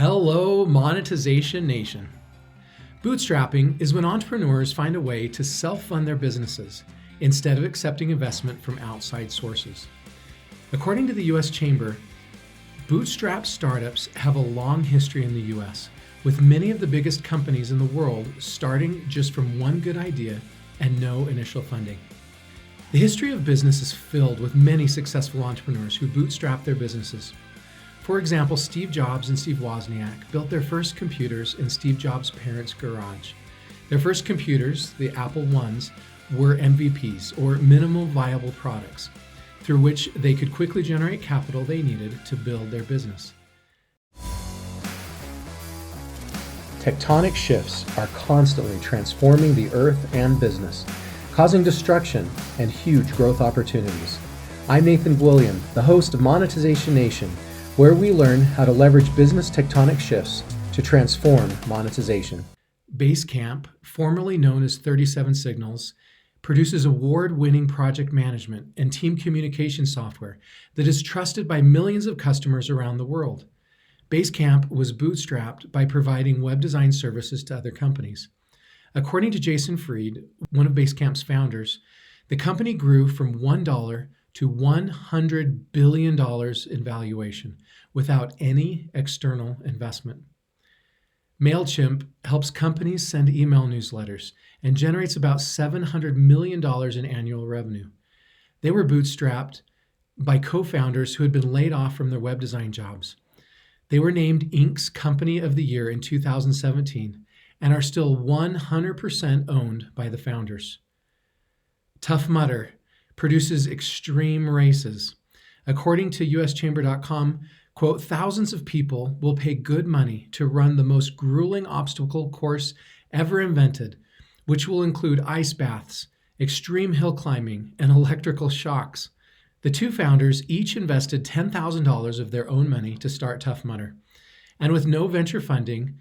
Hello, Monetization Nation. Bootstrapping is when entrepreneurs find a way to self-fund their businesses instead of accepting investment from outside sources. According to the U.S. Chamber, bootstrap startups have a long history in the U.S., with many of the biggest companies in the world starting just from one good idea and no initial funding. The history of business is filled with many successful entrepreneurs who bootstrap their businesses. For example, Steve Jobs and Steve Wozniak built their first computers in Steve Jobs' parents' garage. Their first computers, the Apple I's, were MVPs, or minimal viable products, through which they could quickly generate capital they needed to build their business. Tectonic shifts are constantly transforming the earth and business, causing destruction and huge growth opportunities. I'm Nathan William, the host of Monetization Nation, where we learn how to leverage business tectonic shifts to transform monetization. Basecamp, formerly known as 37 Signals, produces award-winning project management and team communication software that is trusted by millions of customers around the world. Basecamp was bootstrapped by providing web design services to other companies. According to Jason Fried, one of Basecamp's founders, the company grew from $1 to $100 billion in valuation without any external investment. MailChimp helps companies send email newsletters and generates about $700 million in annual revenue. They were bootstrapped by co-founders who had been laid off from their web design jobs. They were named Inc.'s Company of the Year in 2017 and are still 100% owned by the founders. Tough Mudder produces extreme races. According to uschamber.com, quote, thousands of people will pay good money to run the most grueling obstacle course ever invented, which will include ice baths, extreme hill climbing, and electrical shocks. The two founders each invested $10,000 of their own money to start Tough Mudder. And with no venture funding,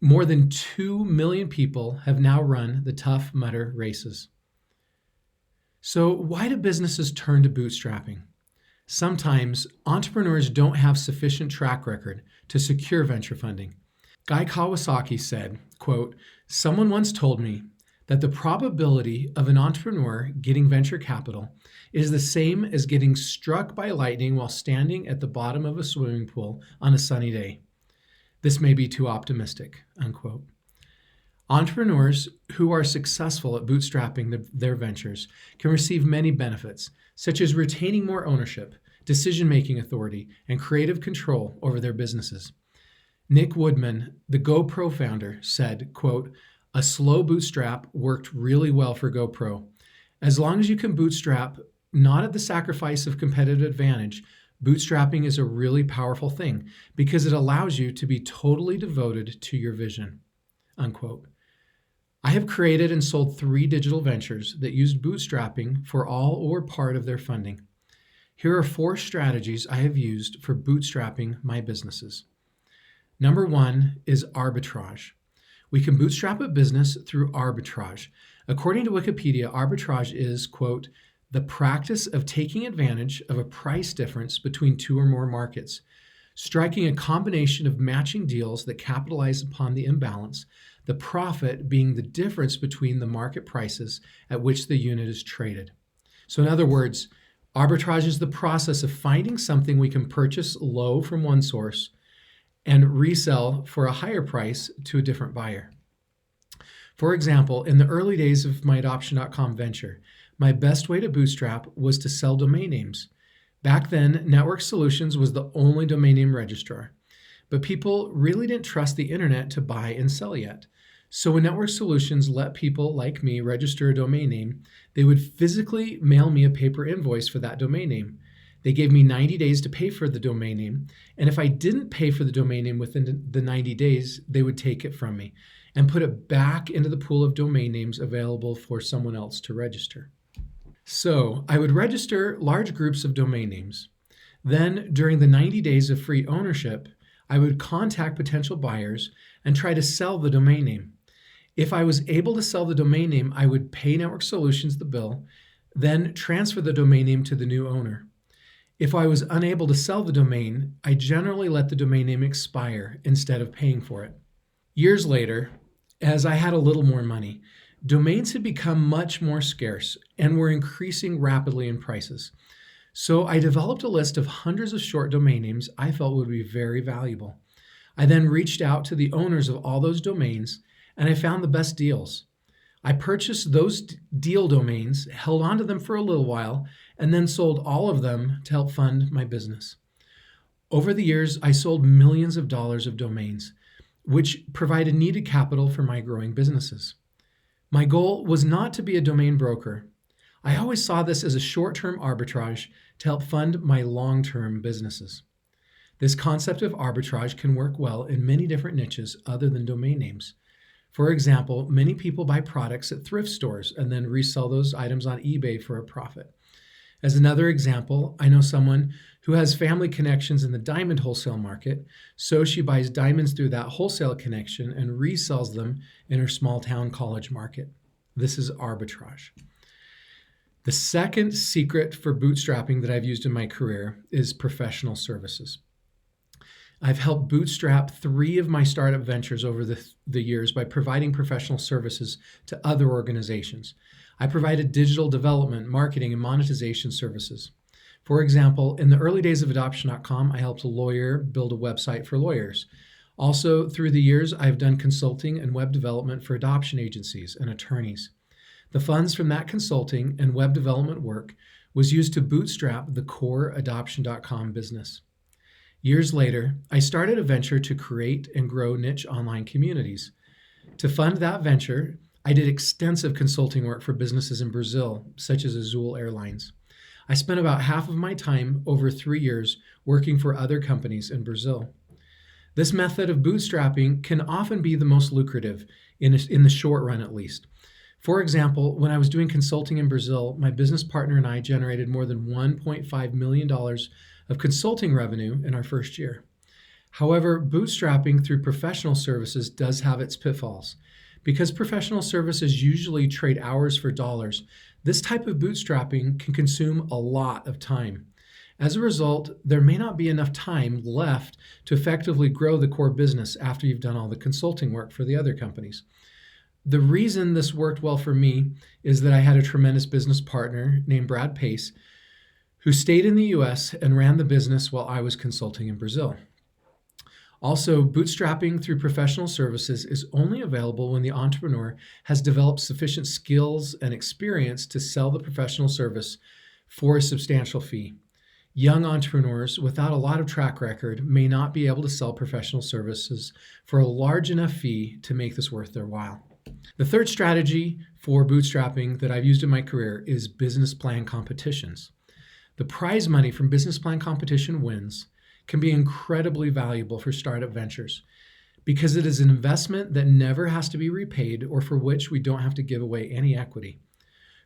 more than 2 million people have now run the Tough Mudder races. So why do businesses turn to bootstrapping? Sometimes entrepreneurs don't have sufficient track record to secure venture funding. Guy Kawasaki said, quote, someone once told me that the probability of an entrepreneur getting venture capital is the same as getting struck by lightning while standing at the bottom of a swimming pool on a sunny day. This may be too optimistic, unquote. Entrepreneurs who are successful at bootstrapping their ventures can receive many benefits, such as retaining more ownership, decision-making authority, and creative control over their businesses. Nick Woodman, the GoPro founder, said, quote, a slow bootstrap worked really well for GoPro. As long as you can bootstrap, not at the sacrifice of competitive advantage, bootstrapping is a really powerful thing because it allows you to be totally devoted to your vision, unquote. I have created and sold 3 digital ventures that used bootstrapping for all or part of their funding. Here are 4 strategies I have used for bootstrapping my businesses. Number 1 is arbitrage. We can bootstrap a business through arbitrage. According to Wikipedia, arbitrage is, quote, the practice of taking advantage of a price difference between 2 or more markets, striking a combination of matching deals that capitalize upon the imbalance, the profit being the difference between the market prices at which the unit is traded. So in other words, arbitrage is the process of finding something we can purchase low from one source and resell for a higher price to a different buyer. For example, in the early days of my Adoption.com venture, my best way to bootstrap was to sell domain names. Back then, Network Solutions was the only domain name registrar, but people really didn't trust the internet to buy and sell yet. So when Network Solutions let people like me register a domain name, they would physically mail me a paper invoice for that domain name. They gave me 90 days to pay for the domain name, and if I didn't pay for the domain name within the 90 days, they would take it from me and put it back into the pool of domain names available for someone else to register. So I would register large groups of domain names. Then, during the 90 days of free ownership, I would contact potential buyers and try to sell the domain name. If I was able to sell the domain name, I would pay Network Solutions the bill, then transfer the domain name to the new owner. If I was unable to sell the domain, I generally let the domain name expire instead of paying for it. Years later, as I had a little more money, domains had become much more scarce and were increasing rapidly in prices. So I developed a list of hundreds of short domain names I felt would be very valuable. I then reached out to the owners of all those domains and I found the best deals. I purchased those deal domains, held onto them for a little while, and then sold all of them to help fund my business. Over the years, I sold millions of dollars of domains, which provided needed capital for my growing businesses. My goal was not to be a domain broker. I always saw this as a short-term arbitrage to help fund my long-term businesses. This concept of arbitrage can work well in many different niches other than domain names. For example, many people buy products at thrift stores and then resell those items on eBay for a profit. As another example, I know someone who has family connections in the diamond wholesale market, so she buys diamonds through that wholesale connection and resells them in her small town college market. This is arbitrage. The second secret for bootstrapping that I've used in my career is professional services. I've helped bootstrap 3 of my startup ventures over the years by providing professional services to other organizations. I provided digital development, marketing, and monetization services. For example, in the early days of Adoption.com, I helped a lawyer build a website for lawyers. Also, through the years, I've done consulting and web development for adoption agencies and attorneys. The funds from that consulting and web development work was used to bootstrap the core Adoption.com business. Years later, I started a venture to create and grow niche online communities. To fund that venture, I did extensive consulting work for businesses in Brazil, such as Azul Airlines. I spent about half of my time over 3 years working for other companies in Brazil. This method of bootstrapping can often be the most lucrative, in the short run at least. For example, when I was doing consulting in Brazil, my business partner and I generated more than $1.5 million of consulting revenue in our first year. However, bootstrapping through professional services does have its pitfalls. Because professional services usually trade hours for dollars, this type of bootstrapping can consume a lot of time. As a result, there may not be enough time left to effectively grow the core business after you've done all the consulting work for the other companies. The reason this worked well for me is that I had a tremendous business partner named Brad Pace, who stayed in the US and ran the business while I was consulting in Brazil. Also, bootstrapping through professional services is only available when the entrepreneur has developed sufficient skills and experience to sell the professional service for a substantial fee. Young entrepreneurs without a lot of track record may not be able to sell professional services for a large enough fee to make this worth their while. The third strategy for bootstrapping that I've used in my career is business plan competitions. The prize money from business plan competition wins can be incredibly valuable for startup ventures because it is an investment that never has to be repaid or for which we don't have to give away any equity.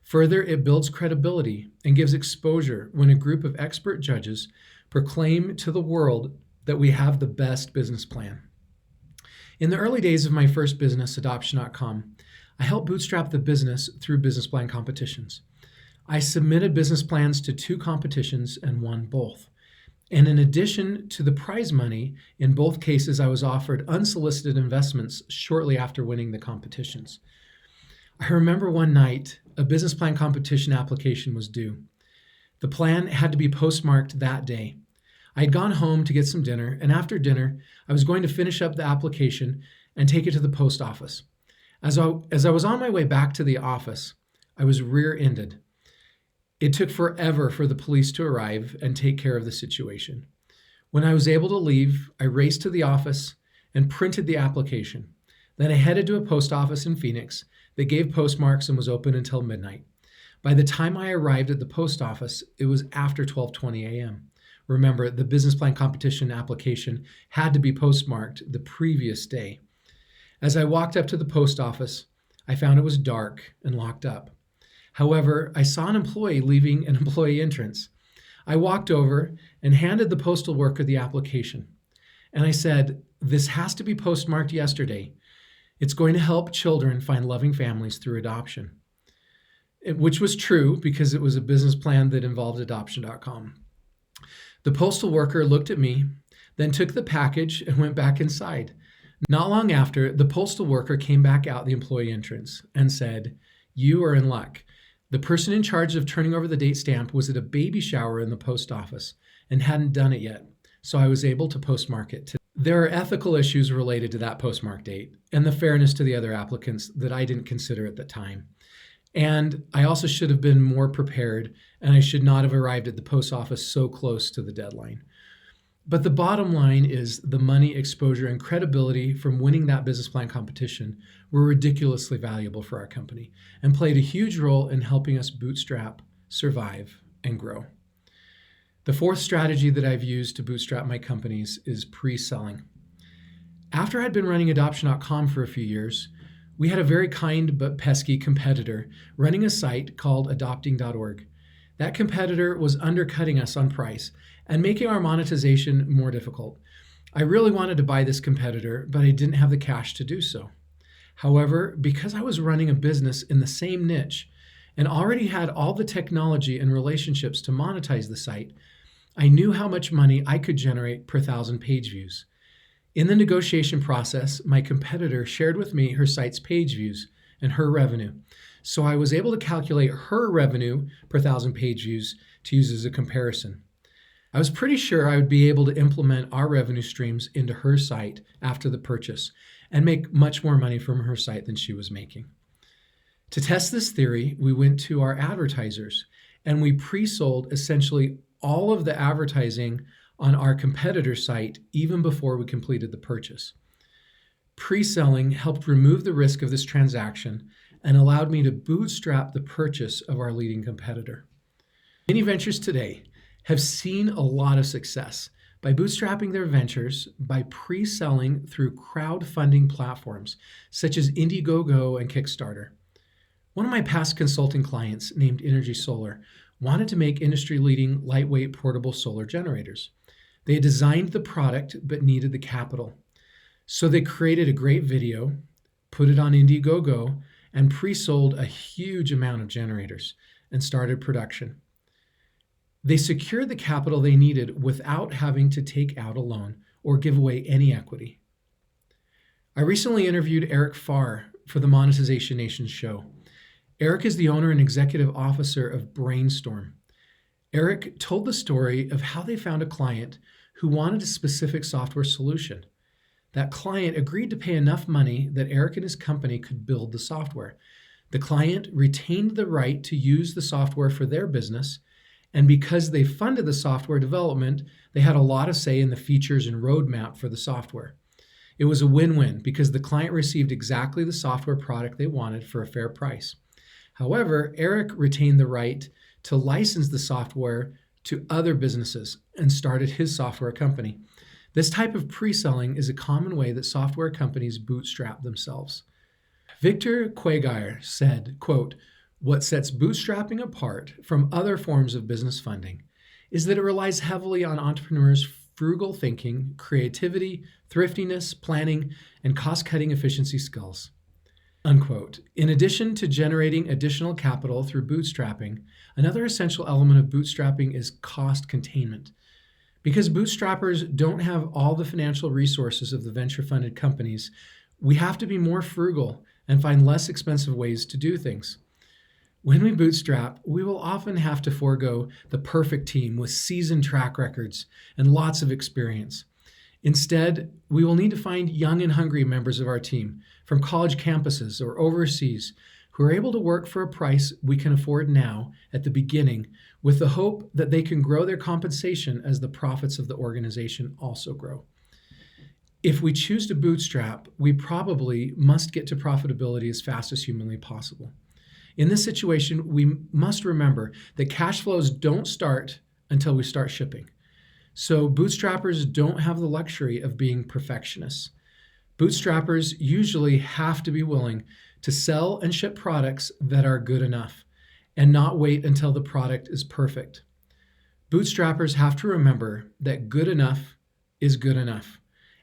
Further, it builds credibility and gives exposure when a group of expert judges proclaim to the world that we have the best business plan. In the early days of my first business, Adoption.com, I helped bootstrap the business through business plan competitions. I submitted business plans to 2 competitions and won both. And in addition to the prize money, in both cases, I was offered unsolicited investments shortly after winning the competitions. I remember one night, a business plan competition application was due. The plan had to be postmarked that day. I had gone home to get some dinner, and after dinner, I was going to finish up the application and take it to the post office. As I was on my way back to the office, I was rear-ended. It took forever for the police to arrive and take care of the situation. When I was able to leave, I raced to the office and printed the application. Then I headed to a post office in Phoenix that gave postmarks and was open until midnight. By the time I arrived at the post office, it was after 12:20 a.m. Remember, the business plan competition application had to be postmarked the previous day. As I walked up to the post office, I found it was dark and locked up. However, I saw an employee leaving an employee entrance. I walked over and handed the postal worker the application. And I said, "This has to be postmarked yesterday. It's going to help children find loving families through adoption." Which was true because it was a business plan that involved Adoption.com. The postal worker looked at me, then took the package and went back inside. Not long after, the postal worker came back out the employee entrance and said, "You are in luck. The person in charge of turning over the date stamp was at a baby shower in the post office and hadn't done it yet, so I was able to postmark it today." There are ethical issues related to that postmark date and the fairness to the other applicants that I didn't consider at the time. And I also should have been more prepared, and I should not have arrived at the post office so close to the deadline. But the bottom line is the money, exposure, and credibility from winning that business plan competition were ridiculously valuable for our company and played a huge role in helping us bootstrap, survive, and grow. The fourth strategy that I've used to bootstrap my companies is pre-selling. After I'd been running Adoption.com for a few years, we had a very kind but pesky competitor running a site called adopting.org. That competitor was undercutting us on price and making our monetization more difficult. I really wanted to buy this competitor, but I didn't have the cash to do so. However, because I was running a business in the same niche and already had all the technology and relationships to monetize the site, I knew how much money I could generate per 1,000 page views. In the negotiation process, my competitor shared with me her site's page views and her revenue. So I was able to calculate her revenue per 1,000 page views to use as a comparison. I was pretty sure I would be able to implement our revenue streams into her site after the purchase and make much more money from her site than she was making. To test this theory, we went to our advertisers and we pre-sold essentially all of the advertising on our competitor site even before we completed the purchase. Pre-selling helped remove the risk of this transaction and allowed me to bootstrap the purchase of our leading competitor. Many ventures today have seen a lot of success by bootstrapping their ventures by pre-selling through crowdfunding platforms such as Indiegogo and Kickstarter. One of my past consulting clients, named Energy Solar, wanted to make industry-leading lightweight portable solar generators. They had designed the product but needed the capital. So they created a great video, put it on Indiegogo, and pre-sold a huge amount of generators and started production. They secured the capital they needed without having to take out a loan or give away any equity. I recently interviewed Eric Farr for the Monetization Nation show. Eric is the owner and executive officer of Brainstorm. Eric told the story of how they found a client who wanted a specific software solution. That client agreed to pay enough money that Eric and his company could build the software. The client retained the right to use the software for their business, and because they funded the software development, they had a lot of say in the features and roadmap for the software. It was a win-win because the client received exactly the software product they wanted for a fair price. However, Eric retained the right to license the software to other businesses and started his software company. This type of pre-selling is a common way that software companies bootstrap themselves. Victor Quagire said, quote, "What sets bootstrapping apart from other forms of business funding is that it relies heavily on entrepreneurs' frugal thinking, creativity, thriftiness, planning, and cost-cutting efficiency skills." Unquote. In addition to generating additional capital through bootstrapping, another essential element of bootstrapping is cost containment. Because bootstrappers don't have all the financial resources of the venture-funded companies, we have to be more frugal and find less expensive ways to do things. When we bootstrap, we will often have to forego the perfect team with seasoned track records and lots of experience. Instead, we will need to find young and hungry members of our team from college campuses or overseas who are able to work for a price we can afford now at the beginning, with the hope that they can grow their compensation as the profits of the organization also grow. If we choose to bootstrap, we probably must get to profitability as fast as humanly possible. In this situation, we must remember that cash flows don't start until we start shipping. So bootstrappers don't have the luxury of being perfectionists. Bootstrappers usually have to be willing to sell and ship products that are good enough and not wait until the product is perfect. Bootstrappers have to remember that good enough is good enough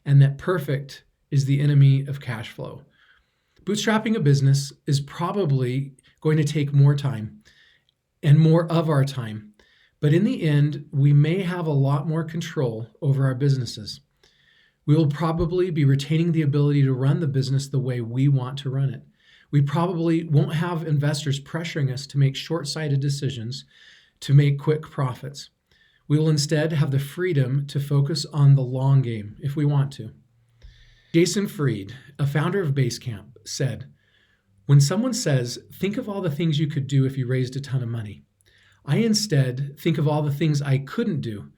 and that perfect is the enemy of cash flow. Bootstrapping a business is probably going to take more time and more of our time, But in the end, we may have a lot more control over our businesses. We will probably be retaining the ability to run the business the way we want to run it. We probably won't have investors pressuring us to make short-sighted decisions to make quick profits. We will instead have the freedom to focus on the long game if we want to. Jason Fried, a founder of Basecamp, said, "When someone says, 'Think of all the things you could do if you raised a ton of money,' I instead think of all the things I couldn't do.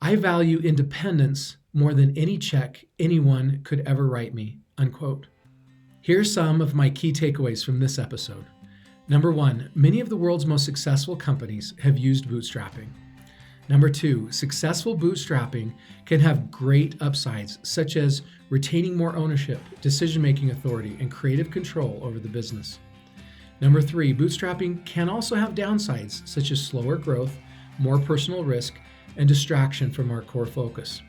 I value independence more than any check anyone could ever write me," unquote. Here are some of my key takeaways from this episode. Number 1, many of the world's most successful companies have used bootstrapping. Number 2, successful bootstrapping can have great upsides, such as retaining more ownership, decision-making authority, and creative control over the business. Number 3, bootstrapping can also have downsides, such as slower growth, more personal risk, and distraction from our core focus.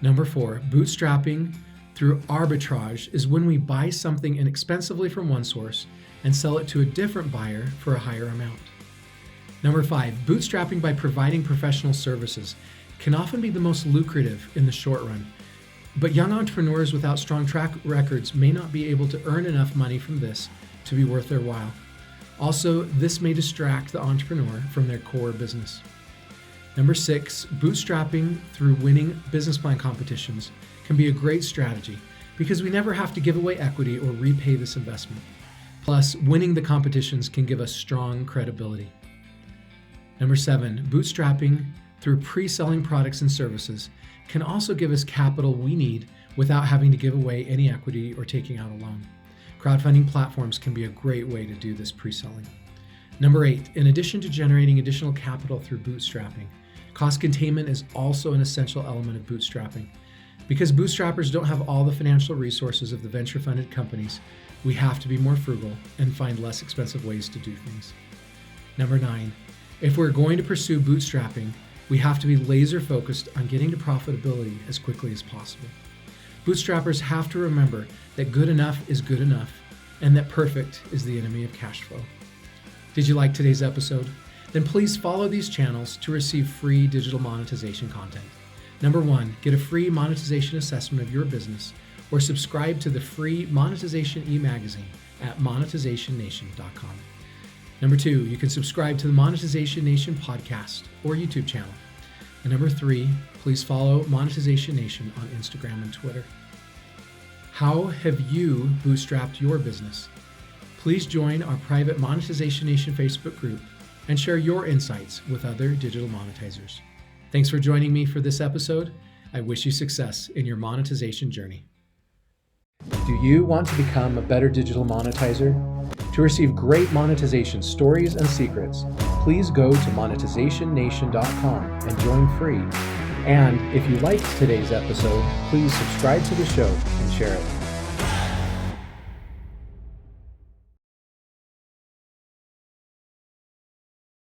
Number 4, bootstrapping through arbitrage is when we buy something inexpensively from one source and sell it to a different buyer for a higher amount. Number 5, bootstrapping by providing professional services can often be the most lucrative in the short run, but young entrepreneurs without strong track records may not be able to earn enough money from this to be worth their while. Also, this may distract the entrepreneur from their core business. Number 6, bootstrapping through winning business plan competitions can be a great strategy because we never have to give away equity or repay this investment. Plus, winning the competitions can give us strong credibility. Number 7, bootstrapping through pre-selling products and services can also give us capital we need without having to give away any equity or taking out a loan. Crowdfunding platforms can be a great way to do this pre-selling. Number 8, in addition to generating additional capital through bootstrapping, cost containment is also an essential element of bootstrapping. Because bootstrappers don't have all the financial resources of the venture-funded companies, we have to be more frugal and find less expensive ways to do things. Number 9, if we're going to pursue bootstrapping, we have to be laser focused on getting to profitability as quickly as possible. Bootstrappers have to remember that good enough is good enough and that perfect is the enemy of cash flow. Did you like today's episode? Then please follow these channels to receive free digital monetization content. Number 1, get a free monetization assessment of your business or subscribe to the free monetization e-magazine at monetizationnation.com. Number 2, you can subscribe to the Monetization Nation podcast or YouTube channel. And number 3, please follow Monetization Nation on Instagram and Twitter. How have you bootstrapped your business? Please join our private Monetization Nation Facebook group and share your insights with other digital monetizers. Thanks for joining me for this episode. I wish you success in your monetization journey. Do you want to become a better digital monetizer? To receive great monetization stories and secrets, please go to monetizationnation.com and join free. And if you liked today's episode, please subscribe to the show and share it.